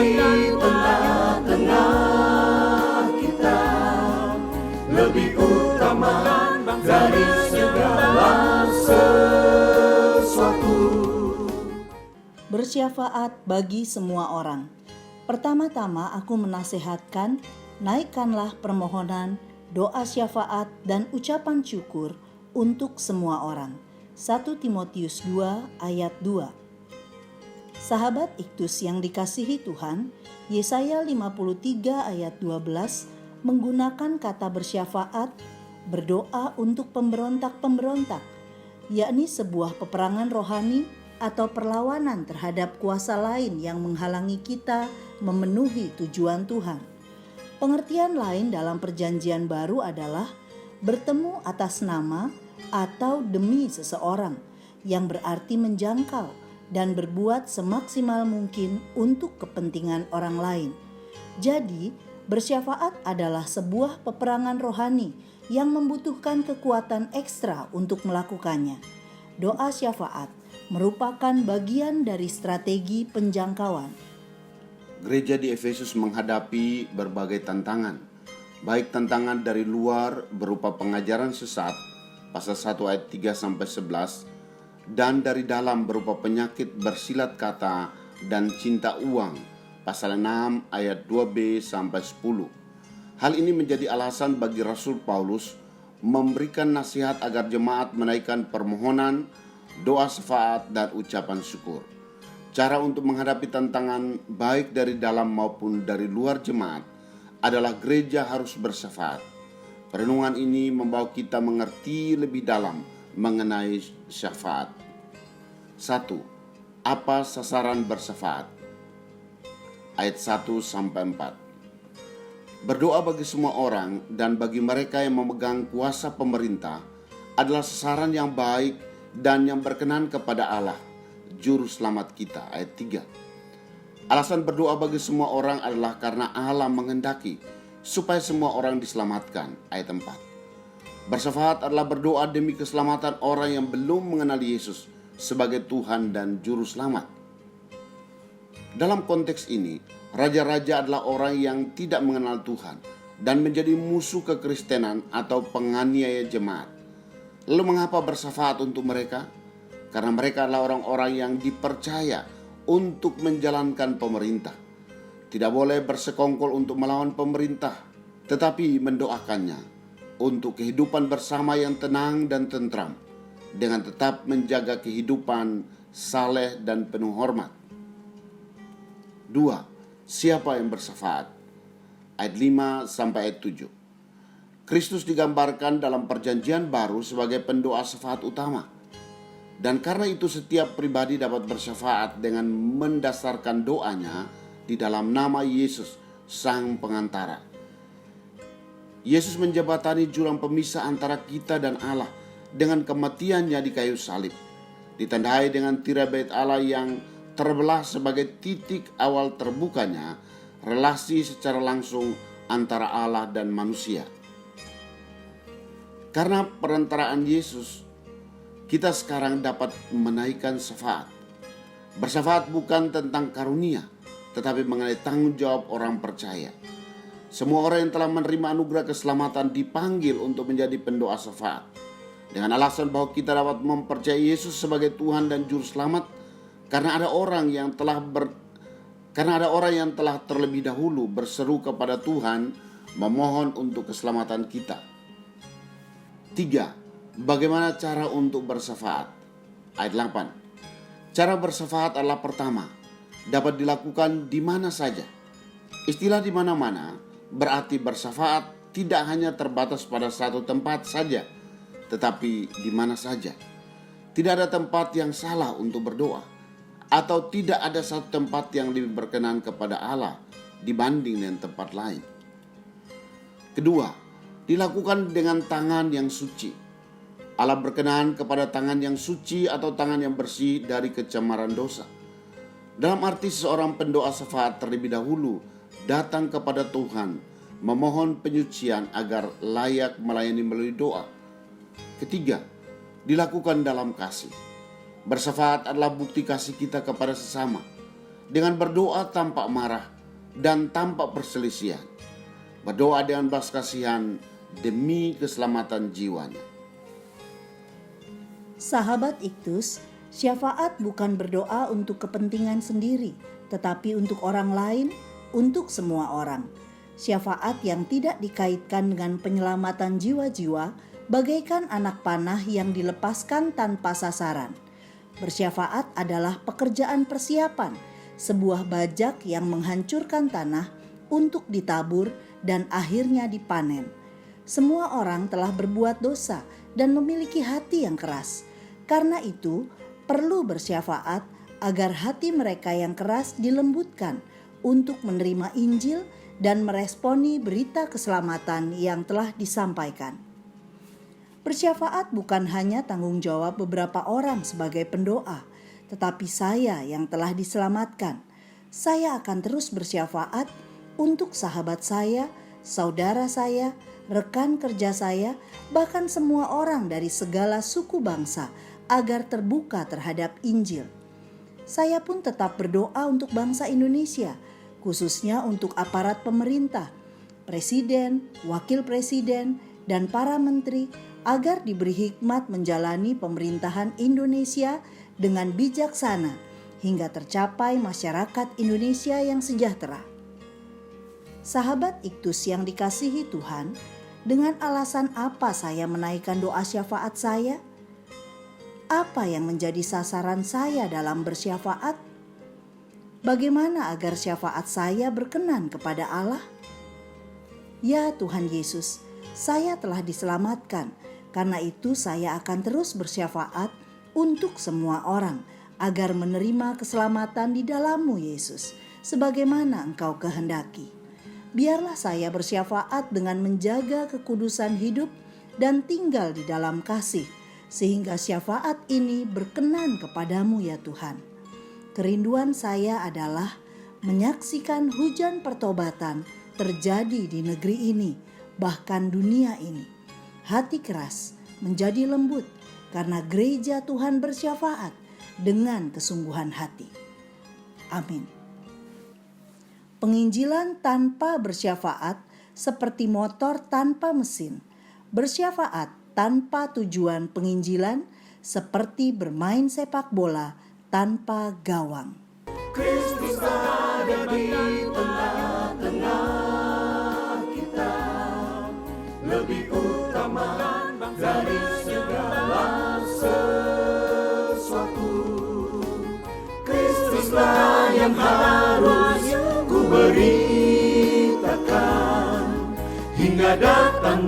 tengah-tengah kita, lebih utama dari segala sesuatu. Bersyafaat bagi semua orang. Pertama-tama aku menasihatkan, naikkanlah permohonan, doa syafaat dan ucapan syukur untuk semua orang. 1 Timotius 2 ayat 2. Sahabat Iktus yang dikasihi Tuhan, Yesaya 53 ayat 12 menggunakan kata bersyafaat, berdoa untuk pemberontak-pemberontak, yakni sebuah peperangan rohani atau perlawanan terhadap kuasa lain yang menghalangi kita memenuhi tujuan Tuhan. Pengertian lain dalam Perjanjian Baru adalah bertemu atas nama atau demi seseorang, yang berarti menjangkau dan berbuat semaksimal mungkin untuk kepentingan orang lain. Jadi, bersyafaat adalah sebuah peperangan rohani yang membutuhkan kekuatan ekstra untuk melakukannya. Doa syafaat merupakan bagian dari strategi penjangkauan. Gereja di Efesus menghadapi berbagai tantangan, baik tantangan dari luar berupa pengajaran sesat, pasal 1 ayat 3-11, dan dari dalam berupa penyakit bersilat kata dan cinta uang, pasal 6 ayat 2b-10. Hal ini menjadi alasan bagi Rasul Paulus memberikan nasihat agar jemaat menaikkan permohonan, doa syafaat, dan ucapan syukur. Cara untuk menghadapi tantangan baik dari dalam maupun dari luar jemaat adalah gereja harus bersyafaat. Perenungan ini membawa kita mengerti lebih dalam mengenai syafaat. 1. Apa sasaran bersyafaat? Ayat 1-4. Berdoa bagi semua orang dan bagi mereka yang memegang kuasa pemerintah adalah sasaran yang baik dan yang berkenan kepada Allah, Juru Selamat kita. Ayat 3. Alasan berdoa bagi semua orang adalah karena Allah menghendaki supaya semua orang diselamatkan. Ayat 4. Bersyafaat adalah berdoa demi keselamatan orang yang belum mengenal Yesus sebagai Tuhan dan Juru Selamat. Dalam konteks ini, raja-raja adalah orang yang tidak mengenal Tuhan dan menjadi musuh kekristenan atau penganiaya jemaat. Lalu mengapa bersyafaat untuk mereka? Karena mereka adalah orang-orang yang dipercaya untuk menjalankan pemerintah. Tidak boleh bersekongkol untuk melawan pemerintah, tetapi mendoakannya untuk kehidupan bersama yang tenang dan tentram, dengan tetap menjaga kehidupan saleh dan penuh hormat. 2. Siapa yang bersyafaat? Ayat 5-ayat 7. Kristus digambarkan dalam Perjanjian Baru sebagai pendoa syafaat utama. Dan karena itu setiap pribadi dapat bersyafaat dengan mendasarkan doanya di dalam nama Yesus, Sang Pengantara. Yesus menjembatani jurang pemisah antara kita dan Allah dengan kematiannya di kayu salib, ditandai dengan tirai bait Allah yang terbelah sebagai titik awal terbukanya relasi secara langsung antara Allah dan manusia. Karena perantaraan Yesus, kita sekarang dapat menaikkan syafaat. Bersyafaat bukan tentang karunia, tetapi mengenai tanggung jawab orang percaya. Semua orang yang telah menerima anugerah keselamatan dipanggil untuk menjadi pendoa syafaat. Dengan alasan bahwa kita dapat mempercayai Yesus sebagai Tuhan dan Juru Selamat, karena ada orang yang telah terlebih dahulu berseru kepada Tuhan memohon untuk keselamatan kita. 3. Bagaimana cara untuk bersyafaat? Ayat 8. Cara bersyafaat adalah pertama, dapat dilakukan di mana saja. Istilah di mana-mana berarti bersyafaat tidak hanya terbatas pada satu tempat saja, tetapi di mana saja. Tidak ada tempat yang salah untuk berdoa, atau tidak ada satu tempat yang lebih berkenan kepada Allah dibanding dengan tempat lain. Kedua, dilakukan dengan tangan yang suci. Allah berkenan kepada tangan yang suci atau tangan yang bersih dari kecemaran dosa. Dalam arti seorang pendoa syafaat terlebih dahulu datang kepada Tuhan memohon penyucian agar layak melayani melalui doa. Ketiga, dilakukan dalam kasih. Bersyafaat adalah bukti kasih kita kepada sesama. dengan berdoa tanpa marah dan tanpa perselisihan. Berdoa dengan belas kasihan demi keselamatan jiwanya. Sahabat Iktus, syafaat bukan berdoa untuk kepentingan sendiri, tetapi untuk orang lain, untuk semua orang. Syafaat yang tidak dikaitkan dengan penyelamatan jiwa-jiwa bagaikan anak panah yang dilepaskan tanpa sasaran. Bersyafaat adalah pekerjaan persiapan, sebuah bajak yang menghancurkan tanah untuk ditabur dan akhirnya dipanen. Semua orang telah berbuat dosa dan memiliki hati yang keras. Karena itu, perlu bersyafaat agar hati mereka yang keras dilembutkan untuk menerima Injil dan meresponi berita keselamatan yang telah disampaikan. Bersyafaat bukan hanya tanggung jawab beberapa orang sebagai pendoa, tetapi saya yang telah diselamatkan. Saya akan terus bersyafaat untuk sahabat saya, saudara saya, rekan kerja saya, bahkan semua orang dari segala suku bangsa agar terbuka terhadap Injil. Saya pun tetap berdoa untuk bangsa Indonesia, khususnya untuk aparat pemerintah, presiden, wakil presiden, dan para menteri agar diberi hikmat menjalani pemerintahan Indonesia dengan bijaksana hingga tercapai masyarakat Indonesia yang sejahtera. Sahabat Iktus yang dikasihi Tuhan, dengan alasan apa saya menaikkan doa syafaat saya? Apa yang menjadi sasaran saya dalam bersyafaat? Bagaimana agar syafaat saya berkenan kepada Allah? Ya Tuhan Yesus, saya telah diselamatkan. Karena itu saya akan terus bersyafaat untuk semua orang agar menerima keselamatan di dalam-Mu Yesus, sebagaimana Engkau kehendaki. Biarlah saya bersyafaat dengan menjaga kekudusan hidup dan tinggal di dalam kasih, sehingga syafaat ini berkenan kepadamu ya Tuhan. Kerinduan saya adalah menyaksikan hujan pertobatan terjadi di negeri ini, bahkan dunia ini. Hati keras menjadi lembut karena gereja Tuhan bersyafaat dengan kesungguhan hati. Amin. Penginjilan tanpa bersyafaat seperti motor tanpa mesin. Bersyafaat tanpa tujuan penginjilan seperti bermain sepak bola tanpa gawang. Kristus ada di tengah-tengah kita, lebih utama dari segala sesuatu. Kristuslah yang harus ku beritakan hingga datang